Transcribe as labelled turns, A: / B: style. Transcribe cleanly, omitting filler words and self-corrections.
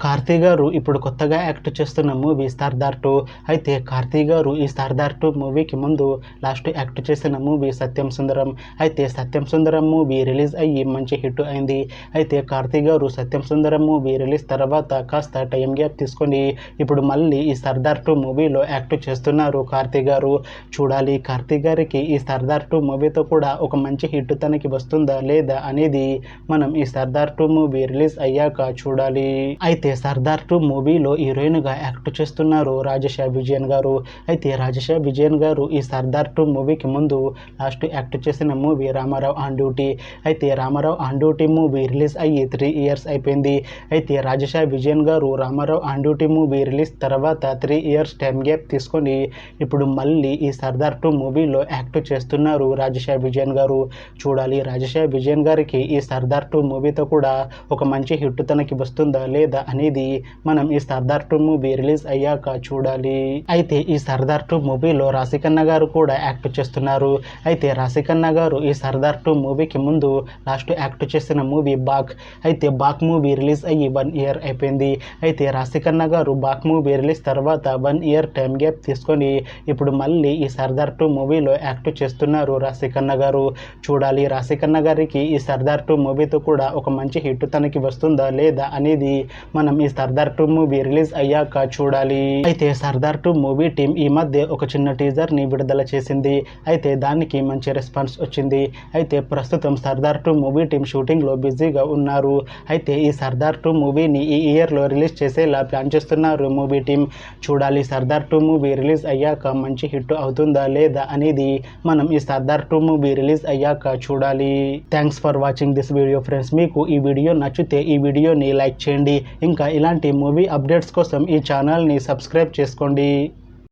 A: కార్తీ గారు ఇప్పుడు కొత్తగా యాక్ట్ చేస్తున్న మూవీ సర్దార్ 2. అయితే కార్తీ గారు ఈ సర్దార్ 2 మూవీకి ముందు లాస్ట్ యాక్ట్ చేసిన మూవీ సత్యం సుందరం. అయితే సత్యం సుందరం మూవీ రిలీజ్ అయ్యి మంచి హిట్ అయింది. అయితే కార్తీ గారు సత్యం సుందరం మూవీ రిలీజ్ తర్వాత కాస్త టైం గ్యాప్ తీసుకొని ఇప్పుడు మళ్ళీ ఈ సర్దార్ 2 మూవీలో యాక్ట్ చేస్తున్నారు కార్తీ గారు. చూడాలి కార్తీ గారికి ఈ సర్దార్ 2 మూవీతో కూడా ఒక మంచి హిట్ తనకి వస్తుందా లేదా అనేది మనం ఈ సర్దార్ 2 మూవీ రిలీజ్ అయ్యాక చూడాలి. అయితే సర్దార్ 2 మూవీలో హీరోయిన్గా యాక్ట్ చేస్తున్నారు రాజేషా విజయన్ గారు. అయితే రాజేషా విజయన్ గారు ఈ సర్దార్ 2 మూవీకి ముందు లాస్ట్ యాక్ట్ చేసిన మూవీ రామారావు ఆన్ డ్యూటీ. అయితే Ramarao on duty movie release అయ్యి 3 ఇయర్స్ అయిపోయింది. అయితే రాజేషా విజయన్ గారు Ramarao on duty movie release తర్వాత 3 ఇయర్స్ టైం గ్యాప్ తీసుకొని ఇప్పుడు మళ్ళీ ఈ సర్దార్ 2 మూవీలో యాక్ట్ చేస్తున్నారు రాజేషా విజయన్ గారు. చూడాలి రాజేషా విజయన్ గారికి ఈ సర్దార్ 2 మూవీతో కూడా ఒక మంచి హిట్ తనకి వస్తుందా లేదా అనేది మనం ఈ సర్దార్ 2 మూవీ రిలీజ్ అయ్యాక చూడాలి. అయితే ఈ సర్దార్ 2 మూవీలో రాశిఖన్నా గారు కూడా యాక్ట్ చేస్తున్నారు. అయితే రాశిఖన్నా గారు ఈ సర్దార్ 2 మూవీకి ముందు లాస్ట్ యాక్ట్ చేసిన మూవీ బాక్. అయితే బాక్ మూవీ రిలీజ్ అయ్యి 1 ఇయర్ అయిపోయింది. అయితే రాశిఖన్నా గారు బాక్ మూవీ రిలీజ్ తర్వాత 1 ఇయర్ టైం గ్యాప్ తీసుకొని ఇప్పుడు మళ్ళీ ఈ సర్దార్ 2 మూవీలో యాక్ట్ చేస్తున్నారు రాశిఖన్నా గారు. చూడాలి రాశిఖన్నా గారికి ఈ సర్దార్ 2 మూవీతో కూడా ఒక మంచి హిట్ తనకి వస్తుందా లేదా అనేది మనం ఈ సర్దార్ 2 మూవీ రిలీజ్ అయ్యాక చూడాలి. అయితే సర్దార్ 2 మూవీ టీం ఈ మధ్య ఒక చిన్న టీజర్ ని విడుదల చేసింది. అయితే దానికి మంచి రెస్పాన్స్ వచ్చింది. అయితే ప్రస్తుతం సర్దార్ 2 మూవీ టీం షూటింగ్ లో బిజీగా ఉన్నారు. అయితే ఈ సర్దార్ 2 మూవీని ఈ ఇయర్ లో రిలీజ్ చేసేలా ప్లాన్ చేస్తున్నారు మూవీ టీం. చూడాలి సర్దార్ 2 మూవీ రిలీజ్ అయ్యాక మంచి హిట్ అవుతుందా లేదా అనేది మనం ఈ సర్దార్ 2 మూవీ రిలీజ్ అయ్యాక చూడాలి. Thanks for watching this video friends. మీకు ఈ వీడియో నచ్చితే ఈ వీడియోని లైక్ చేయండి. ఇంకా ఇలాంటి మూవీ అప్డేట్స్ కోసం ఈ ఛానల్ని సబ్స్క్రైబ్ చేసుకోండి.